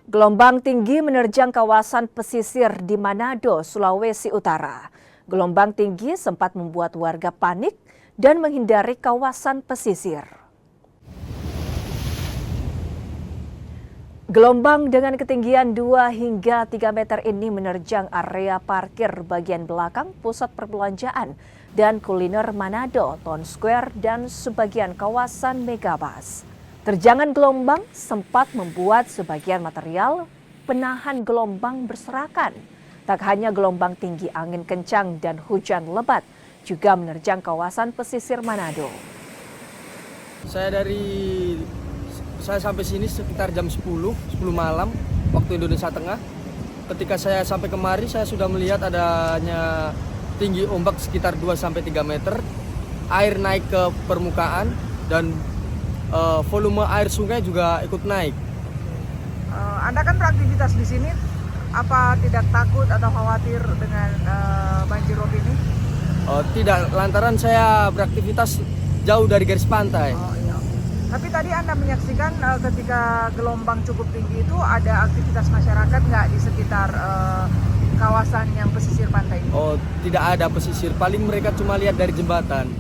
Gelombang tinggi menerjang kawasan pesisir di Manado, Sulawesi Utara. Gelombang tinggi sempat membuat warga panik dan menghindari kawasan pesisir. Gelombang dengan ketinggian 2 hingga 3 meter ini menerjang area parkir bagian belakang pusat perbelanjaan dan kuliner Manado, Town Square, dan sebagian kawasan Megabus. Terjangan gelombang sempat membuat sebagian material penahan gelombang berserakan. Tak hanya gelombang tinggi, angin kencang dan hujan lebat juga menerjang kawasan pesisir Manado. Saya sampai sini sekitar jam 10 malam waktu Indonesia Tengah. Ketika saya sampai kemari, saya sudah melihat adanya tinggi ombak sekitar 2-3 meter. Air naik ke permukaan dan volume air sungai juga ikut naik. Anda kan beraktivitas di sini, apa tidak takut atau khawatir dengan banjir rob ini? Tidak, lantaran saya beraktivitas jauh dari garis pantai. Iya. Tapi tadi Anda menyaksikan ketika gelombang cukup tinggi itu ada aktivitas masyarakat nggak di sekitar kawasan yang pesisir pantai ini? Tidak ada pesisir, paling mereka cuma lihat dari jembatan.